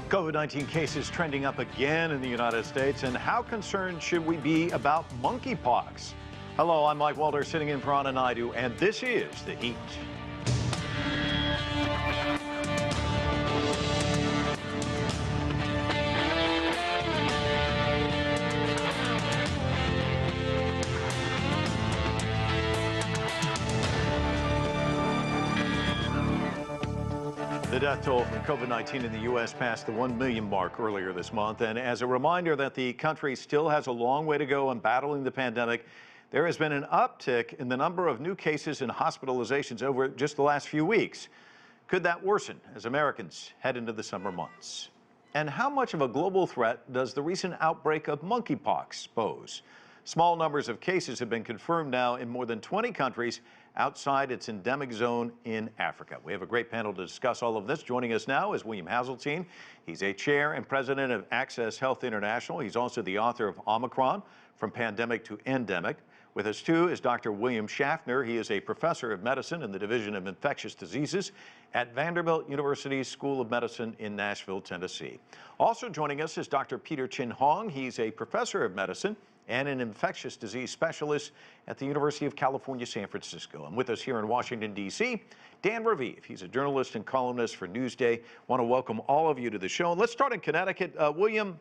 COVID-19 cases trending up again in the United States, and how concerned should we be about monkeypox? Hello, I'm Mike Walter, sitting in for Anna Naidu, and this is The Heat. The death toll from COVID-19 in the U.S. passed the 1 million mark earlier this month. And as a reminder that the country still has a long way to go in battling the pandemic, there has been an uptick in the number of new cases and hospitalizations over just the last few weeks. Could that worsen as Americans head into the summer months? And how much of a global threat does the recent outbreak of monkeypox pose? Small numbers of cases have been confirmed now in more than 20 countries outside its endemic zone in Africa. We have a great panel to discuss all of this. Joining us now is William Haseltine. He's a chair and president of Access Health International. He's also the author of Omicron, From Pandemic to Endemic. With us, too, is Dr. William Schaffner. He is a professor of medicine in the Division of Infectious Diseases at Vanderbilt University's School of Medicine in Nashville, Tennessee. Also joining us is Dr. Peter Chin Hong. He's a professor of medicine and an infectious disease specialist at the University of California, San Francisco. And with us here in Washington, D.C., Dan Raviv. He's a journalist and columnist for Newsday. Want to welcome all of you to the show. And let's start in Connecticut. William,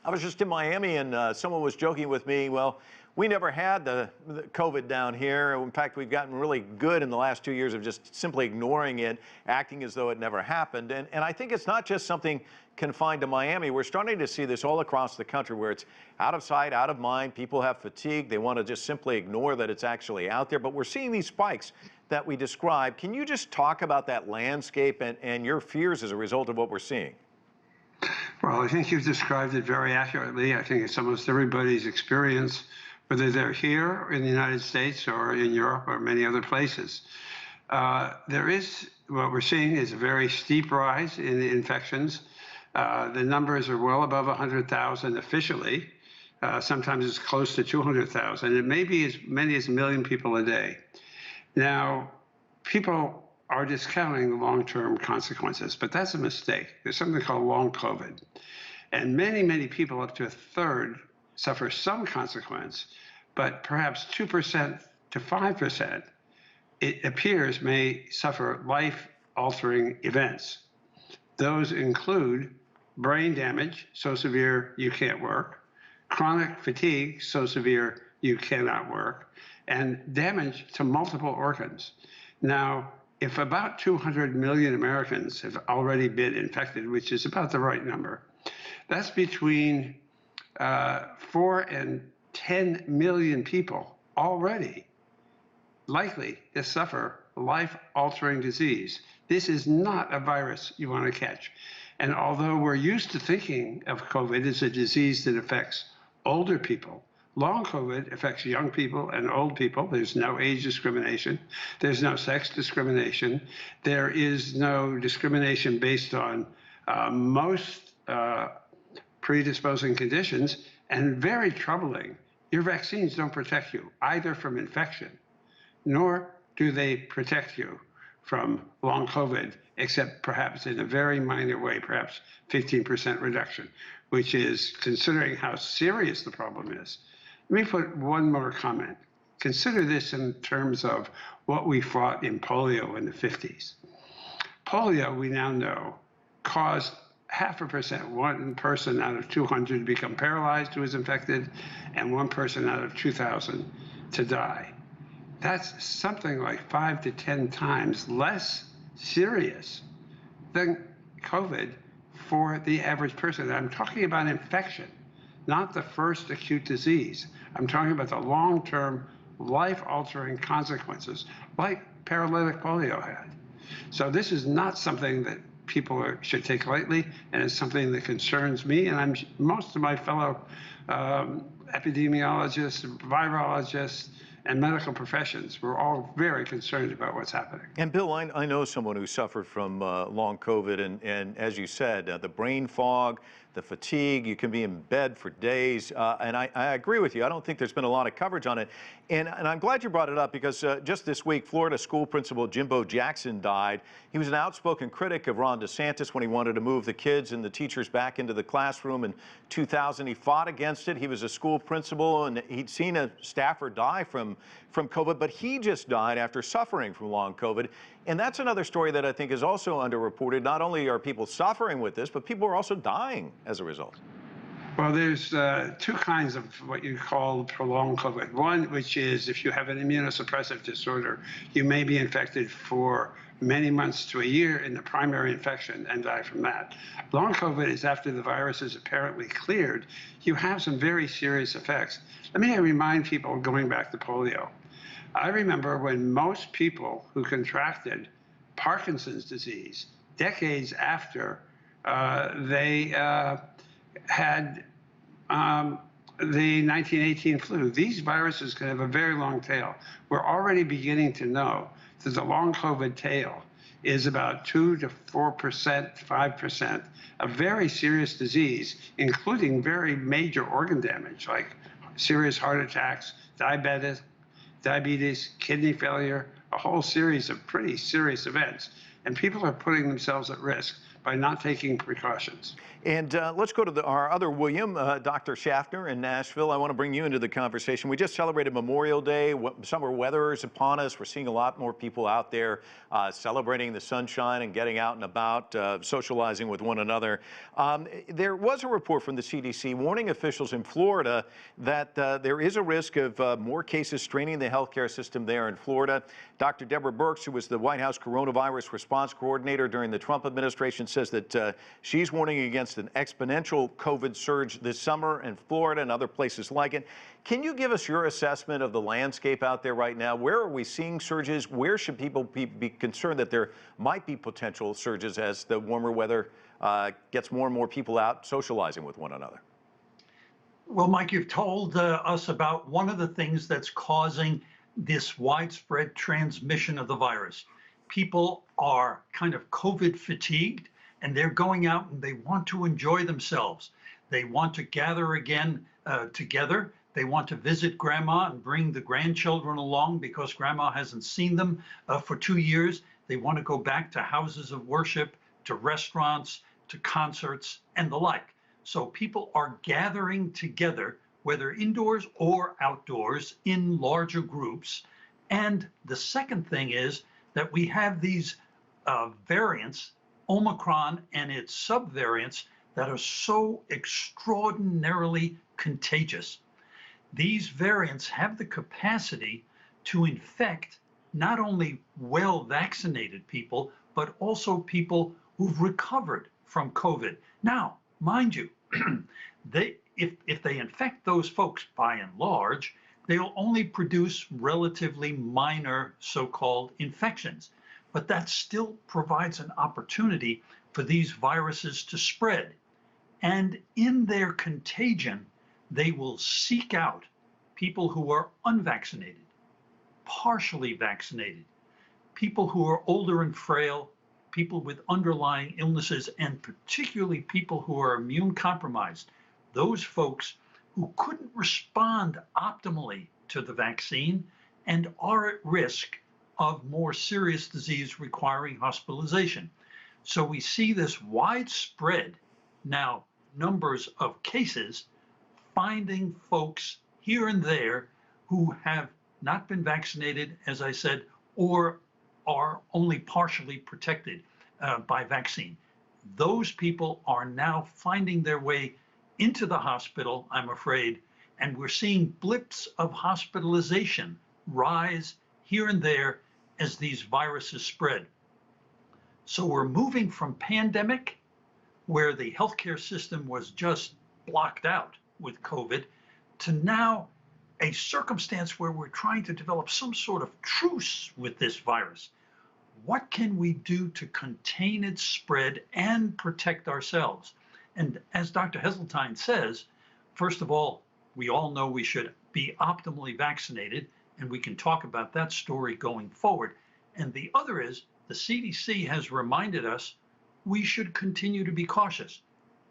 I was just in Miami and someone was joking with me, well, we never had the COVID down here. In fact, we've gotten really good in the last 2 years of just simply ignoring it, acting as though it never happened. And I think it's not just something confined to Miami. We're starting to see this all across the country where it's out of sight, out of mind. People have fatigue. They want to just simply ignore that it's actually out there. But we're seeing these spikes that we described. Can you just talk about that landscape and your fears as a result of what we're seeing? Well, I think you've described it very accurately. I think it's almost everybody's experience, whether they're here in the United States or in Europe or many other places. What we're seeing is a very steep rise in the infections. The numbers are well above 100,000 officially. Sometimes it's close to 200,000. It may be as many as 1 million people a day. Now, people are discounting the long-term consequences, but that's a mistake. There's something called long COVID. And many, many people, up to a third, suffer some consequence, but perhaps 2% to 5%, it appears, may suffer life-altering events. Those include brain damage, so severe you can't work, chronic fatigue, so severe you cannot work, and damage to multiple organs. Now, if about 200 million Americans have already been infected, which is about the right number, that's between 4 and 10 million people already likely to suffer life-altering disease. This is not a virus you want to catch. And although we're used to thinking of COVID as a disease that affects older people, long COVID affects young people and old people. There's no age discrimination. There's no sex discrimination. There is no discrimination based on most predisposing conditions. And very troubling, your vaccines don't protect you either from infection, nor do they protect you from long COVID, except perhaps in a very minor way, perhaps 15% reduction, which is, considering how serious the problem is. Let me put one more comment. Consider this in terms of what we fought in polio in the 50s. Polio, we now know, caused 0.5%, 1 person out of 200 to become paralyzed who was infected, and 1 person out of 2,000 to die. That's something like 5 to 10 times less serious than COVID for the average person. I'm talking about infection, not the first acute disease. I'm talking about the long-term, life-altering consequences, like paralytic polio had. So this is not something that people should take lightly, and it's something that concerns me, and most of my fellow epidemiologists, virologists, and medical professions, we're all very concerned about what's happening. And Bill, I know someone who suffered from long COVID, and as you said, the brain fog, the fatigue. You can be in bed for days. And I agree with you. I don't think there's been a lot of coverage on it. And I'm glad you brought it up because just this week, Florida school principal Jimbo Jackson died. He was an outspoken critic of Ron DeSantis when he wanted to move the kids and the teachers back into the classroom in 2000. He fought against it. He was a school principal and he'd seen a staffer die from COVID, but he just died after suffering from long COVID. And that's another story that I think is also underreported. Not only are people suffering with this, but people are also dying as a result. Well, there's two kinds of what you call prolonged COVID. One, which is if you have an immunosuppressive disorder, you may be infected for many months to a year in the primary infection and die from that. Long COVID is after the virus is apparently cleared. You have some very serious effects. Let me remind people going back to polio. I remember when most people who contracted Parkinson's disease decades after they had the 1918 flu. These viruses can have a very long tail. We're already beginning to know that the long COVID tail is about 2 to 4%, 5%, a very serious disease, including very major organ damage like serious heart attacks, diabetes, kidney failure, a whole series of pretty serious events. And people are putting themselves at risk by not taking precautions. And let's go to our other William, Dr. Schaffner in Nashville. I want to bring you into the conversation. We just celebrated Memorial Day. Summer weather is upon us. We're seeing a lot more people out there celebrating the sunshine and getting out and about, socializing with one another. There was a report from the CDC warning officials in Florida that there is a risk of more cases straining the healthcare system there in Florida. Dr. Deborah Birx, who was the White House coronavirus response coordinator during the Trump administration, says that she's warning against an exponential COVID surge this summer in Florida and other places like it. Can you give us your assessment of the landscape out there right now? Where are we seeing surges? Where should people be concerned that there might be potential surges as the warmer weather gets more and more people out socializing with one another? Well, Mike, you've told us about one of the things that's causing this widespread transmission of the virus. People are kind of COVID fatigued, and they're going out and they want to enjoy themselves. They want to gather again together. They want to visit grandma and bring the grandchildren along because grandma hasn't seen them for 2 years. They want to go back to houses of worship, to restaurants, to concerts, and the like. So people are gathering together, whether indoors or outdoors, in larger groups. And the second thing is that we have these variants, Omicron and its subvariants, that are so extraordinarily contagious. These variants have the capacity to infect not only well-vaccinated people, but also people who've recovered from COVID. Now, mind you, if they infect those folks by and large, they'll only produce relatively minor so-called infections. But that still provides an opportunity for these viruses to spread. And in their contagion, they will seek out people who are unvaccinated, partially vaccinated, people who are older and frail, people with underlying illnesses, and particularly people who are immune compromised, those folks who couldn't respond optimally to the vaccine and are at risk of more serious disease requiring hospitalization. So we see this widespread now numbers of cases finding folks here and there who have not been vaccinated, as I said, or are only partially protected by vaccine. Those people are now finding their way into the hospital, I'm afraid, and we're seeing blips of hospitalization rise here and there as these viruses spread. So we're moving from pandemic, where the healthcare system was just blocked out with COVID, to now a circumstance where we're trying to develop some sort of truce with this virus. What can we do to contain its spread and protect ourselves? And as Dr. Heseltine says, first of all, we all know we should be optimally vaccinated, and we can talk about that story going forward. And the other is the CDC has reminded us we should continue to be cautious.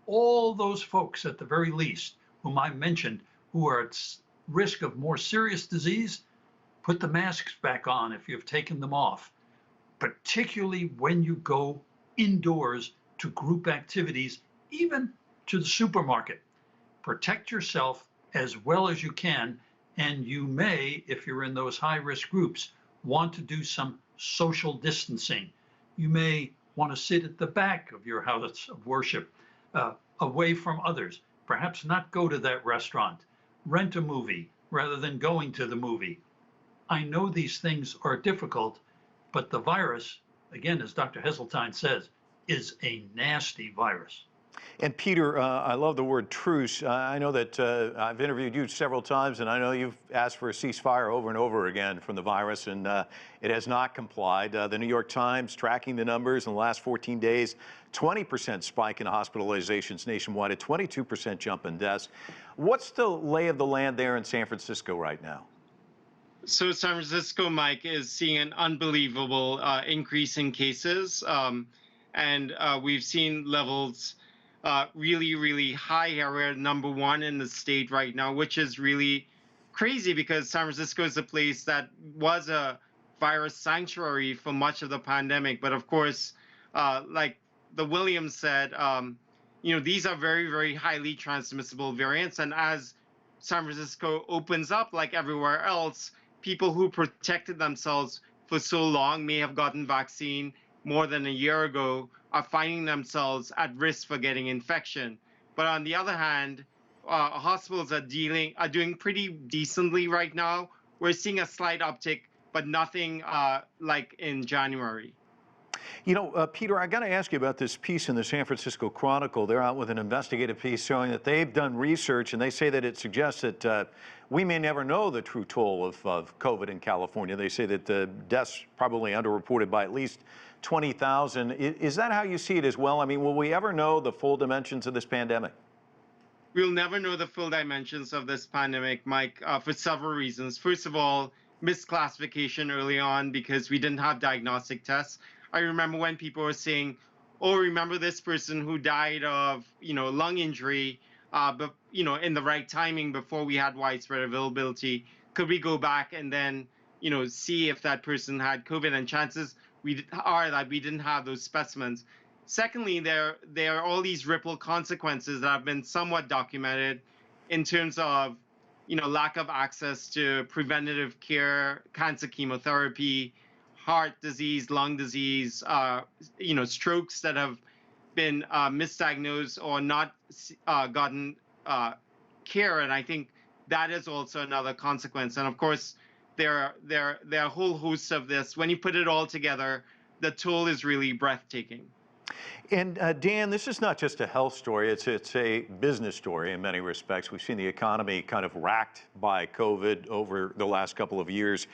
all those folks at the very least, whom I mentioned, who are at risk of more serious disease, put the masks back on if you've taken them off, particularly when you go indoors to group activities, even to the supermarket. Protect yourself as well as you can, and you may, if you're in those high-risk groups, want to do some social distancing. You may want to sit at the back of your house of worship, away from others. Perhaps not go to that restaurant. Rent a movie rather than going to the movie. I know these things are difficult, but the virus, again, as Dr. Heseltine says, is a nasty virus. And Peter, I love the word truce. I know that I've interviewed you several times, and I know you've asked for a ceasefire over and over again from the virus, and it has not complied. The New York Times tracking the numbers in the last 14 days, 20% spike in hospitalizations nationwide, a 22% jump in deaths. What's the lay of the land there in San Francisco right now? So San Francisco, Mike, is seeing an unbelievable increase in cases, and we've seen levels really, really high here. We're #1 in the state right now, which is really crazy because San Francisco is a place that was a virus sanctuary for much of the pandemic. But of course, like the Williams said, these are very, very highly transmissible variants. And as San Francisco opens up like everywhere else, people who protected themselves for so long, may have gotten vaccine more than a year ago, are finding themselves at risk for getting infection. But on the other hand, hospitals are doing pretty decently right now. We're seeing a slight uptick, but nothing like in January. You know, Peter, I got to ask you about this piece in the San Francisco Chronicle. They're out with an investigative piece showing that they've done research, and they say that it suggests that we may never know the true toll of COVID in California. They say that the deaths probably underreported by at least 20,000. Is that how you see it as well? I mean, will we ever know the full dimensions of this pandemic? We'll never know the full dimensions of this pandemic, Mike, for several reasons. First of all, misclassification early on because we didn't have diagnostic tests. I remember when people were saying, oh, remember this person who died of, lung injury, but, in the right timing before we had widespread availability. Could we go back and then, see if that person had COVID? And chances are that we didn't have those specimens. Secondly, there are all these ripple consequences that have been somewhat documented in terms of, lack of access to preventative care, cancer chemotherapy, heart disease, lung disease, strokes that have been misdiagnosed or not gotten care. And I think that is also another consequence. And of course, there are a whole host of this. When you put it all together, the toll is really breathtaking. And Dan, this is not just a health story, it's a business story in many respects. We've seen the economy kind of racked by COVID over the last couple of years.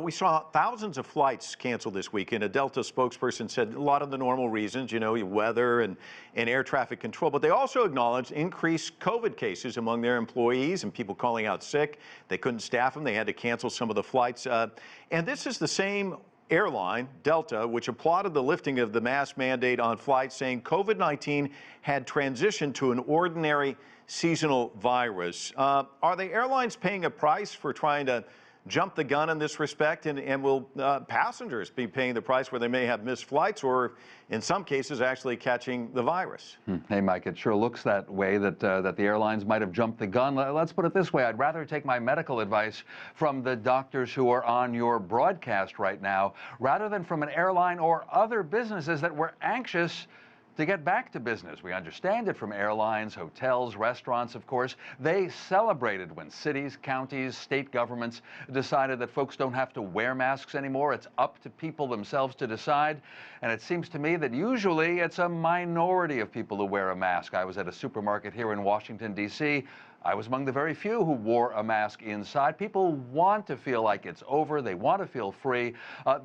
We saw thousands of flights canceled this week, and a Delta spokesperson said a lot of the normal reasons, weather and air traffic control, but they also acknowledged increased COVID cases among their employees and people calling out sick. They couldn't staff them, they had to cancel some of the flights. And this is the same airline, Delta, which applauded the lifting of the mask mandate on flights, saying COVID-19 had transitioned to an ordinary seasonal virus. Are the airlines paying a price for trying to jump the gun in this respect? And will passengers be paying the price where they may have missed flights or, in some cases, actually catching the virus? Hey, Mike, it sure looks that way, that the airlines might have jumped the gun. Let's put it this way. I'd rather take my medical advice from the doctors who are on your broadcast right now, rather than from an airline or other businesses that were anxious to get back to business. We understand it from airlines, hotels, restaurants, of course. They celebrated when cities, counties, state governments decided that folks don't have to wear masks anymore. It's up to people themselves to decide. And it seems to me that usually it's a minority of people who wear a mask. I was at a supermarket here in Washington, D.C. I was among the very few who wore a mask inside. People want to feel like it's over. They want to feel free.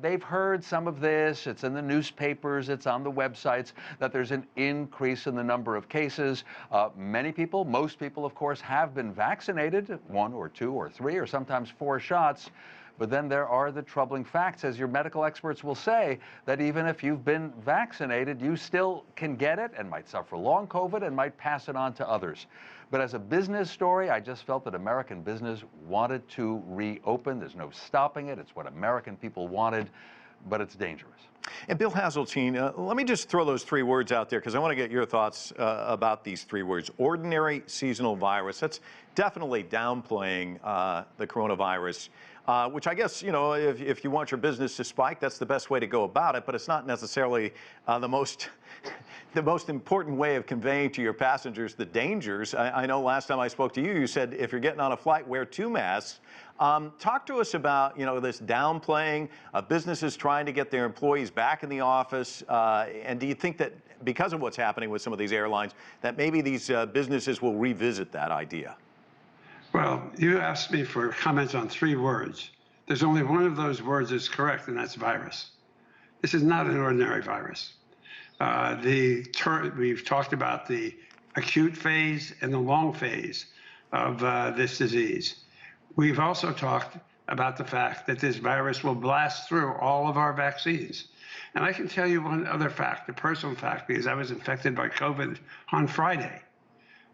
They've heard some of this. It's in the newspapers. It's on the websites that there's an increase in the number of cases. Many people, most people, of course, have been vaccinated, 1 or 2 or 3 or sometimes 4 shots. But then there are the troubling facts, as your medical experts will say, that even if you've been vaccinated, you still can get it and might suffer long COVID and might pass it on to others. But as a business story, I just felt that American business wanted to reopen. There's no stopping it. It's what American people wanted, but it's dangerous. And Bill Hazeltine, let me just throw those three words out there because I want to get your thoughts about these three words. Ordinary seasonal virus. That's definitely downplaying the coronavirus, which I guess, you know, if you want your business to spike, that's the best way to go about it, but it's not necessarily the most important way of conveying to your passengers the dangers. I know last time I spoke to you, you said if you're getting on a flight, wear 2 masks. Talk to us about, you know, this downplaying, businesses trying to get their employees back in the office. And do you think that because of what's happening with some of these airlines, that maybe these businesses will revisit that idea? Well, you asked me for comments on 3 words. There's only one of those words that's correct, and that's virus. This is not an ordinary virus. We've talked about the acute phase and the long phase of this disease. We've also talked about the fact that this virus will blast through all of our vaccines. And I can tell you one other fact, a personal fact, because I was infected by COVID on Friday.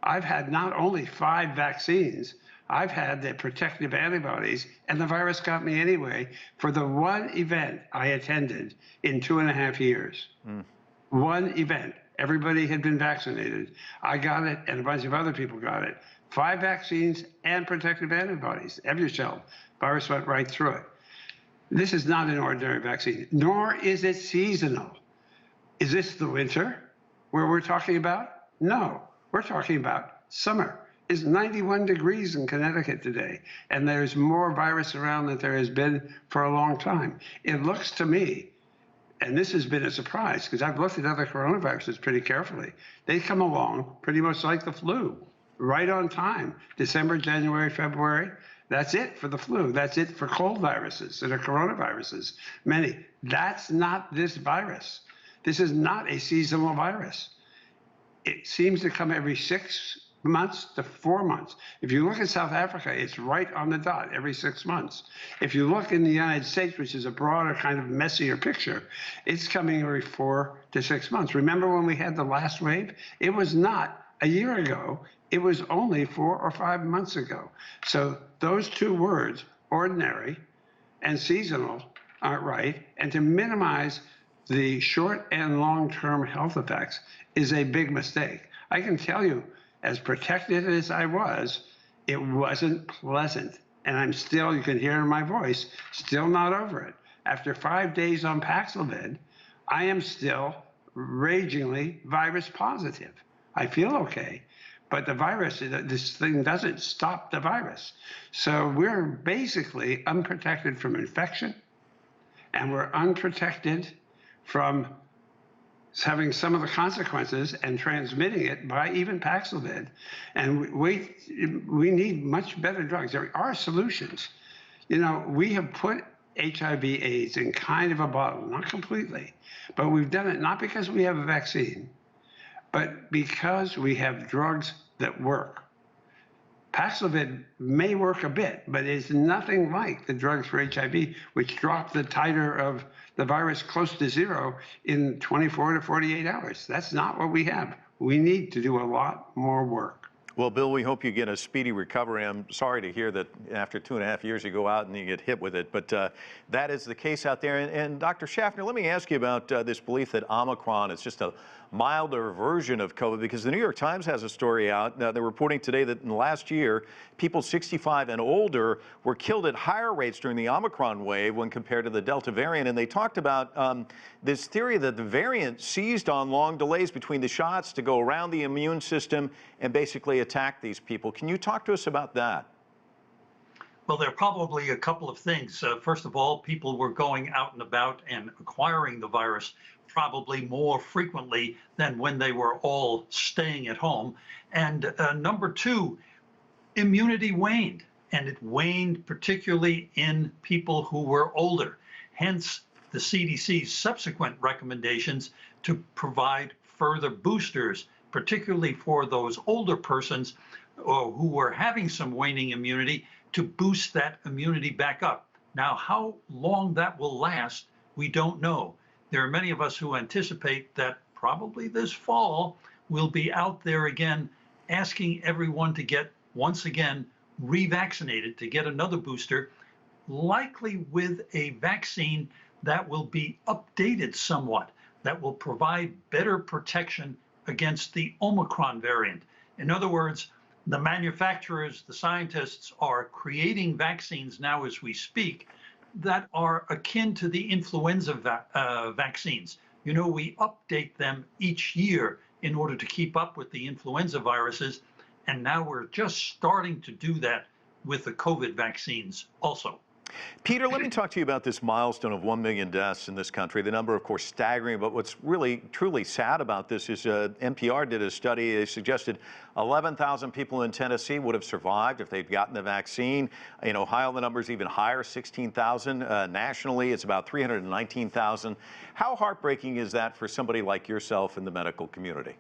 I've had not only 5 vaccines, I've had the protective antibodies, and the virus got me anyway for the one event I attended in 2.5 years. One event. Everybody had been vaccinated. I got it, and a bunch of other people got it. 5 vaccines and protective antibodies. Evusheld. Virus went right through it. This is not an ordinary vaccine, nor is it seasonal. Is this the winter where we're talking about? No, we're talking about summer. It's 91 degrees in Connecticut today, and there's more virus around than there has been for a long time. It looks to me, and this has been a surprise because I've looked at other coronaviruses pretty carefully. They come along pretty much like the flu, right on time. December, January, February, that's it for the flu. That's it for cold viruses that are coronaviruses, many. That's not this virus. This is not a seasonal virus. It seems to come every 6 months to 4 months. If you look at South Africa, it's right on the dot every 6 months. If you look in the United States, which is a broader, kind of messier picture, it's coming every 4 to 6 months. Remember when we had the last wave? It was not a year ago. It was only 4 or 5 months ago. So those 2 words, ordinary and seasonal, aren't right. And to minimize the short and long-term health effects is a big mistake. I can tell you, as protected as I was, it wasn't pleasant. And I'm still, you can hear in my voice, still not over it. After 5 days on Paxlovid, I am still ragingly virus positive. I feel okay, but the virus, this thing doesn't stop the virus. So we're basically unprotected from infection, and we're unprotected from having some of the consequences and transmitting it by even Paxlovid. And we need much better drugs. There are solutions. You know, we have put HIV/AIDS in kind of a bottle, not completely, but we've done it not because we have a vaccine, but because we have drugs that work. Paxlovid may work a bit, but it's nothing like the drugs for HIV, which drop the titer of the virus close to 0 in 24 to 48 hours. That's not what we have. We need to do a lot more work. Well, Bill, we hope you get a speedy recovery. I'm sorry to hear that after 2.5 years you go out and you get hit with it, but that is the case out there. And Dr. Schaffner, let me ask you about this belief that Omicron is just a milder version of COVID, because the New York Times has a story out. They're reporting today that in the last year, people 65 and older were killed at higher rates during the Omicron wave when compared to the Delta variant. And they talked about this theory that the variant seized on long delays between the shots to go around the immune system and basically attack these people. Can you talk to us about that? Well, there are probably a couple of things. First of all, people were going out and about and acquiring the virus probably more frequently than when they were all staying at home. And number 2, immunity waned, and it waned particularly in people who were older. Hence, the CDC's subsequent recommendations to provide further boosters, particularly for those older persons who were having some waning immunity, to boost that immunity back up. Now, how long that will last, we don't know. There are many of us who anticipate that probably this fall we'll be out there again asking everyone to get, once again, revaccinated, to get another booster, likely with a vaccine that will be updated somewhat, that will provide better protection against the Omicron variant. In other words, the manufacturers, the scientists are creating vaccines now as we speak that are akin to the influenza vaccines. You know, we update them each year in order to keep up with the influenza viruses. And now we're just starting to do that with the COVID vaccines also. Peter, let me talk to you about this milestone of 1 million deaths in this country. The number, of course, staggering, but what's really truly sad about this is NPR did a study. They suggested 11,000 people in Tennessee would have survived if they'd gotten the vaccine. In Ohio, the number's even higher, 16,000. Nationally, it's about 319,000. How heartbreaking is that for somebody like yourself in the medical community?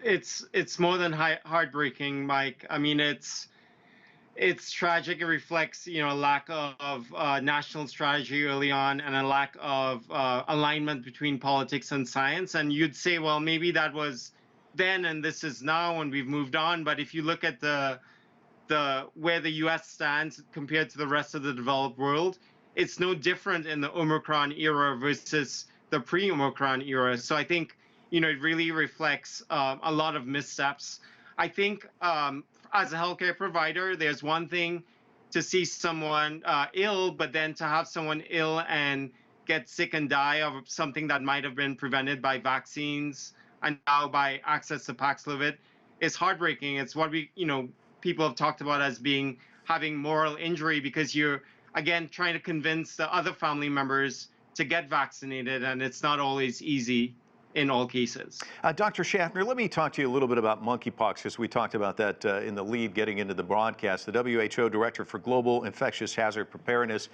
It's more than heartbreaking, Mike. I mean, it's tragic. It reflects, a lack of national strategy early on and a lack of alignment between politics and science. And you'd say, well, maybe that was then and this is now and we've moved on. But if you look at where the U.S. stands compared to the rest of the developed world, it's no different in the Omicron era versus the pre-Omicron era. So I think, it really reflects a lot of missteps. I think as a healthcare provider, there's one thing to see someone ill, but then to have someone ill and get sick and die of something that might have been prevented by vaccines and now by access to Paxlovid is heartbreaking. It's what people have talked about as having moral injury, because you're, again, trying to convince the other family members to get vaccinated, and it's not always easy in all cases. Dr. Schaffner, let me talk to you a little bit about monkeypox, because we talked about that in the lead getting into the broadcast. The WHO Director for Global Infectious Hazard Preparedness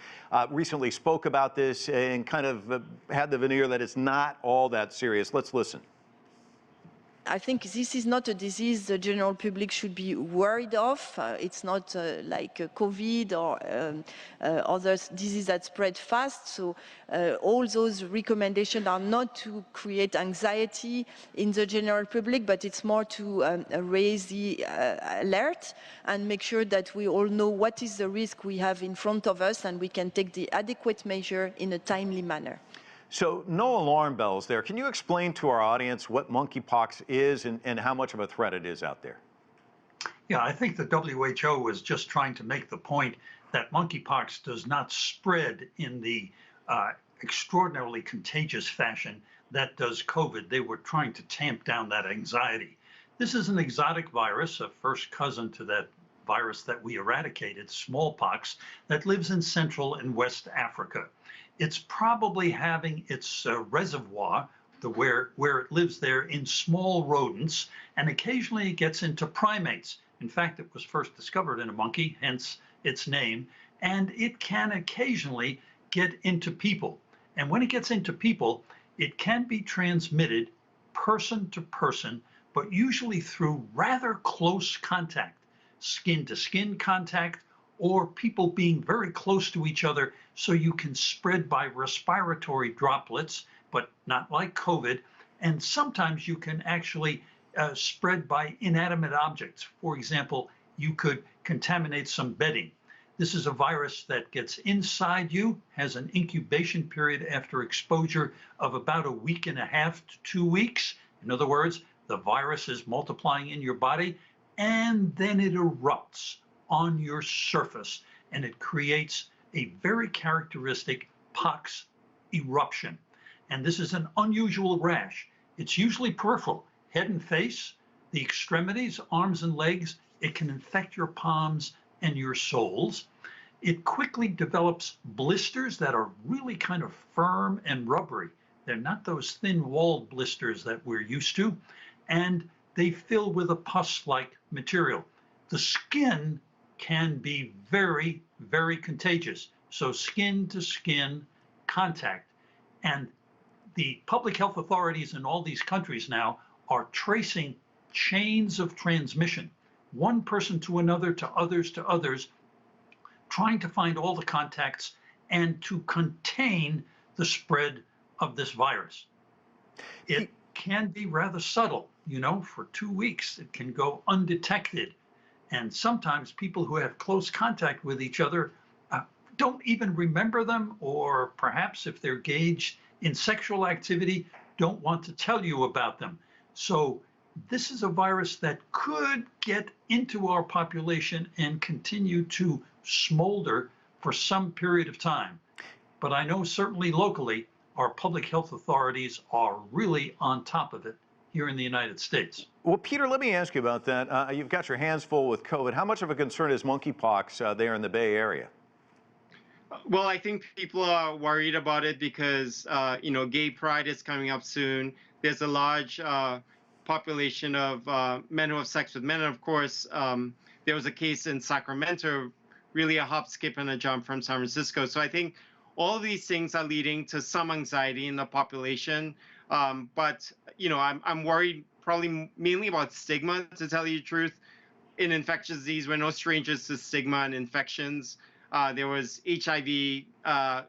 recently spoke about this and kind of had the veneer that it's not all that serious. Let's listen. I think this is not a disease the general public should be worried of. It's not like COVID or other diseases that spread fast. So all those recommendations are not to create anxiety in the general public, but it's more to raise the alert and make sure that we all know what is the risk we have in front of us and we can take the adequate measure in a timely manner. So no alarm bells there. Can you explain to our audience what monkeypox is and how much of a threat it is out there? Yeah, I think the WHO was just trying to make the point that monkeypox does not spread in the extraordinarily contagious fashion that does COVID. They were trying to tamp down that anxiety. This is an exotic virus, a first cousin to that virus that we eradicated, smallpox, that lives in Central and West Africa. It's probably having its reservoir, where it lives there, in small rodents, and occasionally it gets into primates. In fact, it was first discovered in a monkey, hence its name, and it can occasionally get into people. And when it gets into people, it can be transmitted person to person, but usually through rather close contact, skin-to-skin contact, or people being very close to each other, so you can spread by respiratory droplets, but not like COVID. And sometimes you can actually spread by inanimate objects. For example, you could contaminate some bedding. This is a virus that gets inside you, has an incubation period after exposure of about 1.5 weeks to 2 weeks. In other words, the virus is multiplying in your body, and then it erupts on your surface, and it creates a very characteristic pox eruption. And this is an unusual rash. It's usually peripheral, head and face, the extremities, arms and legs. It can infect your palms and your soles. It quickly develops blisters that are really kind of firm and rubbery. They're not those thin-walled blisters that we're used to, and they fill with a pus-like material. The skin can be very, very contagious. So skin-to-skin contact. And the public health authorities in all these countries now are tracing chains of transmission, one person to another, to others, trying to find all the contacts and to contain the spread of this virus. It can be rather subtle, you know, for 2 weeks, it can go undetected. And sometimes people who have close contact with each other don't even remember them, or perhaps if they're engaged in sexual activity, don't want to tell you about them. So this is a virus that could get into our population and continue to smolder for some period of time. But I know certainly locally, our public health authorities are really on top of it here in the United States. Well, Peter, let me ask you about that. You've got your hands full with COVID. How much of a concern is monkeypox there in the Bay Area? Well, I think people are worried about it because, Gay Pride is coming up soon. There's a large population of men who have sex with men. And of course, there was a case in Sacramento, really a hop, skip, and a jump from San Francisco. So I think all of these things are leading to some anxiety in the population. But I'm worried probably mainly about stigma, to tell you the truth. In infectious disease, we're no strangers to stigma and infections. There was HIV,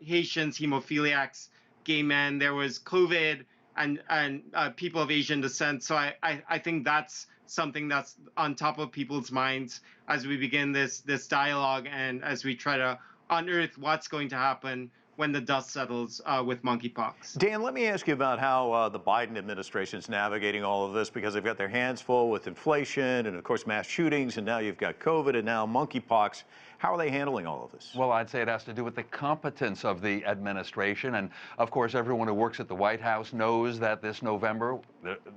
Haitians, hemophiliacs, gay men. There was COVID and people of Asian descent. So I think that's something that's on top of people's minds as we begin this dialogue and as we try to unearth what's going to happen when the dust settles with monkeypox. Dan, let me ask you about how the Biden administration is navigating all of this, because they've got their hands full with inflation and, of course, mass shootings, and now you've got COVID and now monkeypox. How are they handling all of this? Well, I'd say it has to do with the competence of the administration. And, of course, everyone who works at the White House knows that this November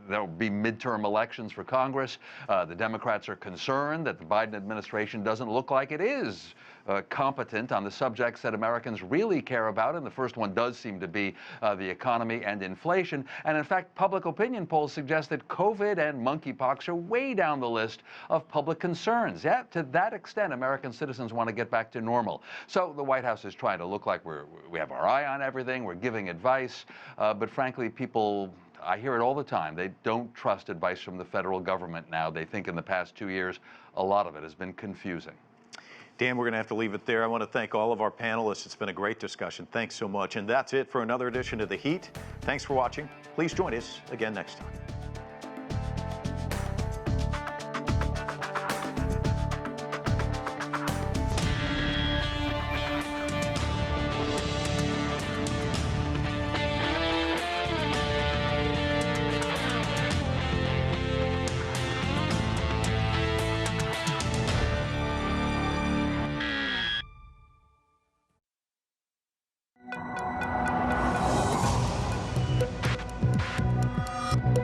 there will be midterm elections for Congress. The Democrats are concerned that the Biden administration doesn't look like it is competent on the subjects that Americans really care about, and the first one does seem to be the economy and inflation. And in fact, public opinion polls suggest that COVID and monkeypox are way down the list of public concerns. Yeah, to that extent, American citizens want to get back to normal. So the White House is trying to look like we have our eye on everything, we're giving advice, but frankly, people, I hear it all the time, they don't trust advice from the federal government now. They think in the past 2 years, a lot of it has been confusing. Dan, we're going to have to leave it there. I want to thank all of our panelists. It's been a great discussion. Thanks so much. And that's it for another edition of The Heat. Thanks for watching. Please join us again next time.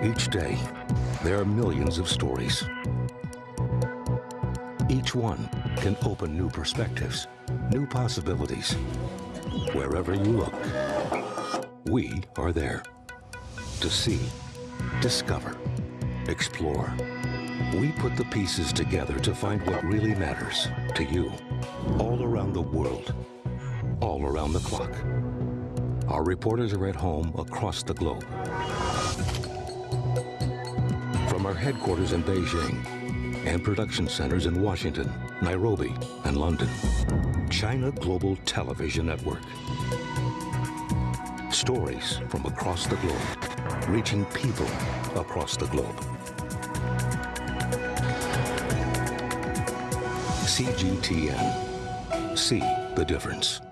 Each day, there are millions of stories. Each one can open new perspectives, new possibilities. Wherever you look, we are there to see, discover, explore. We put the pieces together to find what really matters to you, all around the world, all around the clock. Our reporters are at home across the globe. From our headquarters in Beijing and production centers in Washington, Nairobi, and London, China Global Television Network. Stories from across the globe, reaching people across the globe. CGTN. See the difference.